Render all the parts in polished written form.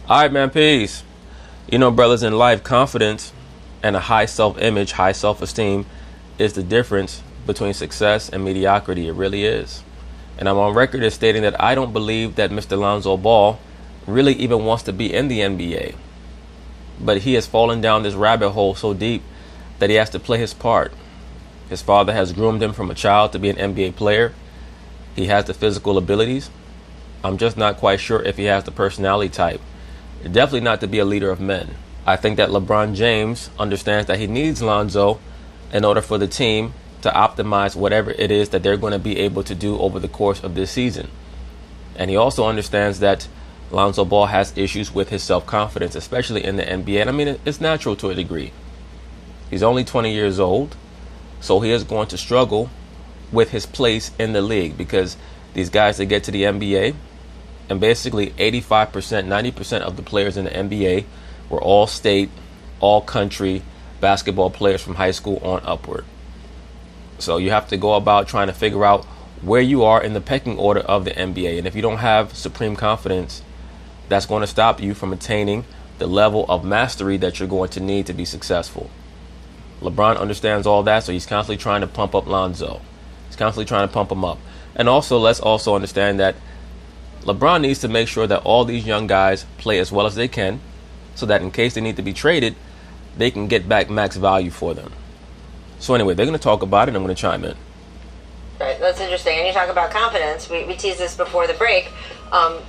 All right, man, peace. You know, brothers, in life, confidence and a high self-image, high self-esteem is the difference between success and mediocrity. It really is. And I'm on record as stating that I don't believe that Mr. Lonzo Ball really even wants to be in the NBA. But he has fallen down this rabbit hole so deep that he has to play his part. His father has groomed him from a child to be an NBA player. He has the physical abilities. I'm just not quite sure if he has the personality type. Definitely not to be a leader of men. I think that LeBron James understands that he needs Lonzo in order for the team to optimize whatever it is that they're going to be able to do over the course of this season. And he also understands that Lonzo Ball has issues with his self-confidence, especially in the NBA. And I mean, it's natural to a degree. He's only 20 years old, so he is going to struggle with his place in the league because these guys that get to the NBA, and basically 85%, 90% of the players in the NBA were all state, all country basketball players from high school on upward. So you have to go about trying to figure out where you are in the pecking order of the NBA. And if you don't have supreme confidence, that's going to stop you from attaining the level of mastery that you're going to need to be successful. LeBron understands all that, so he's constantly trying to pump up Lonzo. He's constantly trying to pump him up. And also, let's also understand that LeBron needs to make sure that all these young guys play as well as they can so that in case they need to be traded, they can get back max value for them. So anyway, they're going to talk about it and I'm going to chime in. Right, that's interesting. And you talk about confidence. We teased this before the break.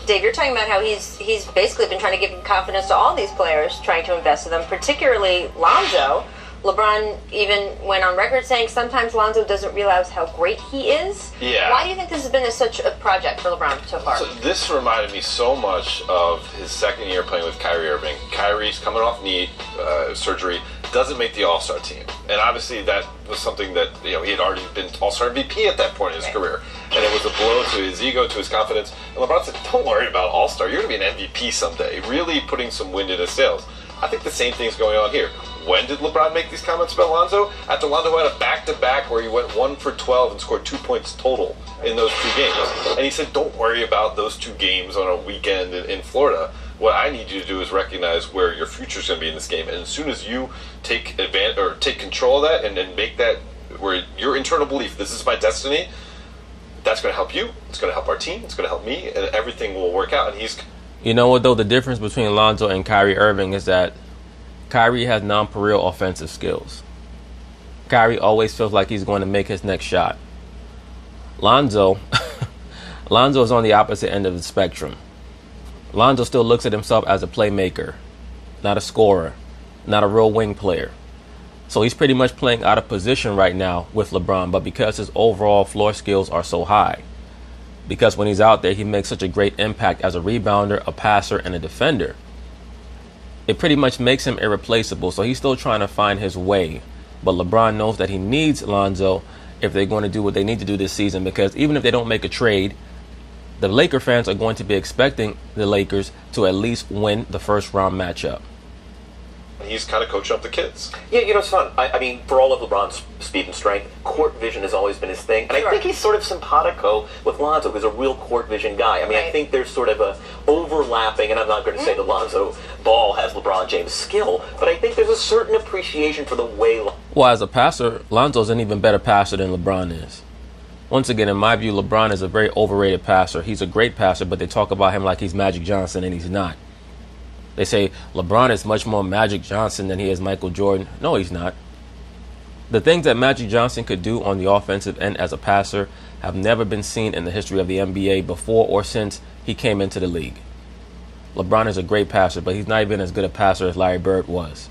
Dave, you're talking about how he's basically been trying to give confidence to all these players, trying to invest in them, particularly Lonzo. LeBron even went on record saying sometimes Lonzo doesn't realize how great he is. Yeah. Why do you think this has been such a project for LeBron so far? So this reminded me so much of his second year playing with Kyrie Irving. Kyrie's coming off knee surgery, doesn't make the All-Star team. And obviously that was something that, he had already been All-Star MVP at that point in his career. And it was a blow to his ego, to his confidence. And LeBron said, don't worry about All-Star. You're going to be an MVP someday. Really putting some wind in his sails. I think the same thing's going on here. When did LeBron make these comments about Lonzo? After Lonzo had a back-to-back where he went 1 for 12 and scored 2 points total in those 2 games. And he said, don't worry about those 2 games on a weekend in Florida. What I need you to do is recognize where your future's going to be in this game. And as soon as you take advantage or take control of that and make that where your internal belief, this is my destiny, that's going to help you. It's going to help our team. It's going to help me. And everything will work out. And he's... You know what, though? The difference between Lonzo and Kyrie Irving is that Kyrie has non-pareil offensive skills. Kyrie always feels like he's going to make his next shot. Lonzo is on the opposite end of the spectrum. Lonzo still looks at himself as a playmaker, not a scorer, not a real wing player. So he's pretty much playing out of position right now with LeBron, but because his overall floor skills are so high, because when he's out there, he makes such a great impact as a rebounder, a passer, and a defender, it pretty much makes him irreplaceable. So he's still trying to find his way. But LeBron knows that he needs Lonzo if they're going to do what they need to do this season, because even if they don't make a trade, the Laker fans are going to be expecting the Lakers to at least win the first round matchup. He's kind of coaching up the kids. Yeah, it's fun. I mean, for all of LeBron's speed and strength, court vision has always been his thing. And I think he's sort of simpatico with Lonzo, who's a real court vision guy. I mean, I think there's sort of a overlapping, and I'm not going to say that Lonzo Ball has LeBron James' skill, but I think there's a certain appreciation for the way... Well, as a passer, Lonzo's an even better passer than LeBron is. Once again, in my view, LeBron is a very overrated passer. He's a great passer, but they talk about him like he's Magic Johnson, and he's not. They say LeBron is much more Magic Johnson than he is Michael Jordan. No, he's not. The things that Magic Johnson could do on the offensive end as a passer have never been seen in the history of the NBA before or since he came into the league. LeBron is a great passer, but he's not even as good a passer as Larry Bird was.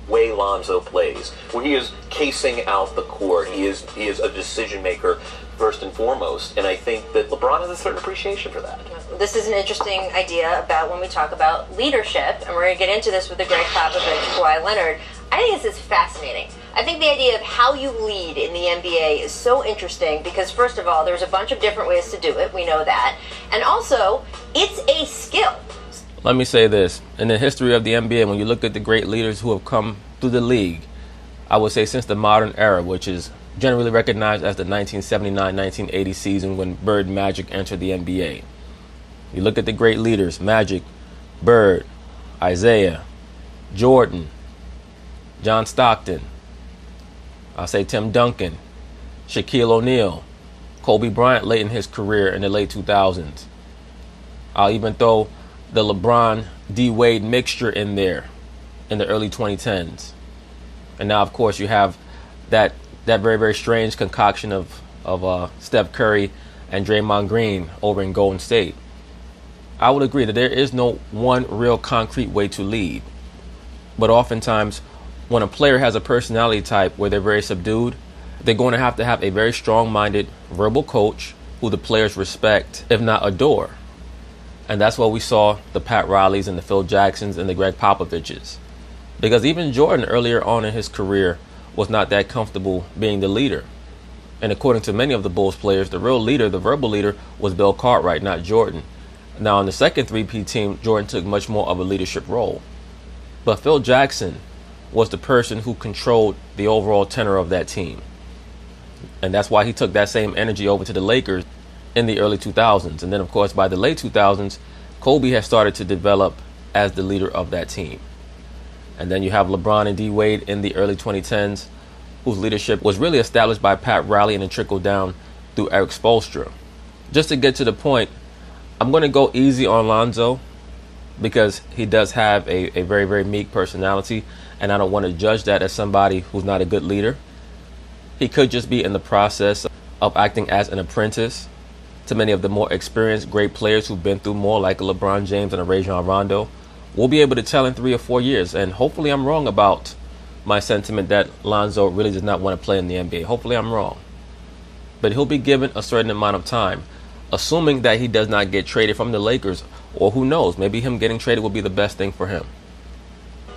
Way Lonzo plays, where he is casing out the court, he is a decision maker first and foremost, and I think that LeBron has a certain appreciation for that. This is an interesting idea about when we talk about leadership, and we're going to get into this with the Greg Popovich, Kawhi Leonard. I think this is fascinating. I think the idea of how you lead in the NBA is so interesting because, first of all, there's a bunch of different ways to do it. We know that. And also, it's a skill. Let me say this. In the history of the NBA, when you look at the great leaders who have come through the league, I would say since the modern era, which is generally recognized as the 1979-1980 season when Bird and Magic entered the NBA. You look at the great leaders, Magic, Bird, Isaiah, Jordan, John Stockton, I'll say Tim Duncan, Shaquille O'Neal, Kobe Bryant late in his career in the late 2000s. I'll even throw the LeBron D-Wade mixture in there in the early 2010s. And now, of course, you have that very, very strange concoction of Steph Curry and Draymond Green over in Golden State. I would agree that there is no one real concrete way to lead. But oftentimes, when a player has a personality type where they're very subdued, they're going to have a very strong-minded verbal coach who the players respect, if not adore. And that's what we saw the Pat Rileys and the Phil Jacksons and the Greg Popoviches. Because even Jordan earlier on in his career was not that comfortable being the leader. And according to many of the Bulls players, the real leader, the verbal leader, was Bill Cartwright, not Jordan. Now, on the second 3P team, Jordan took much more of a leadership role. But Phil Jackson was the person who controlled the overall tenor of that team. And that's why he took that same energy over to the Lakers in the early 2000s. And then, of course, by the late 2000s, Kobe had started to develop as the leader of that team. And then you have LeBron and D-Wade in the early 2010s, whose leadership was really established by Pat Riley and then trickled down through Eric Spoelstra. Just to get to the point, I'm going to go easy on Lonzo because he does have a very, very meek personality, and I don't want to judge that as somebody who's not a good leader. He could just be in the process of acting as an apprentice to many of the more experienced great players who've been through more, like a LeBron James and a Rajon Rondo. We'll be able to tell in 3 or 4 years, and hopefully I'm wrong about my sentiment that Lonzo really does not want to play in the NBA. Hopefully I'm wrong. But he'll be given a certain amount of time, assuming that he does not get traded from the Lakers, or who knows, maybe him getting traded will be the best thing for him.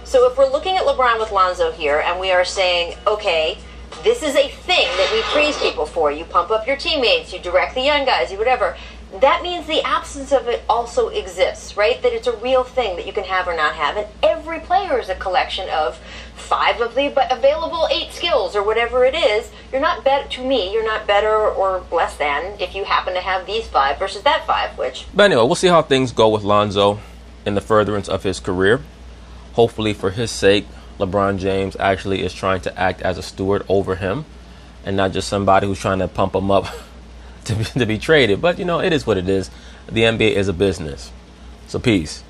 So if we're looking at LeBron with Lonzo here, and we are saying, okay, this is a thing that we praise people for. You pump up your teammates, you direct the young guys, you whatever. That means the absence of it also exists, right? That it's a real thing that you can have or not have. And every player is a collection of 5 of the available 8 skills or whatever it is. You're not better, to me, you're not better or less than if you happen to have these 5 versus that 5, which... But anyway, we'll see how things go with Lonzo in the furtherance of his career. Hopefully for his sake, LeBron James actually is trying to act as a steward over him and not just somebody who's trying to pump him up to be traded. But, you know, it is what it is. The NBA is a business. So peace.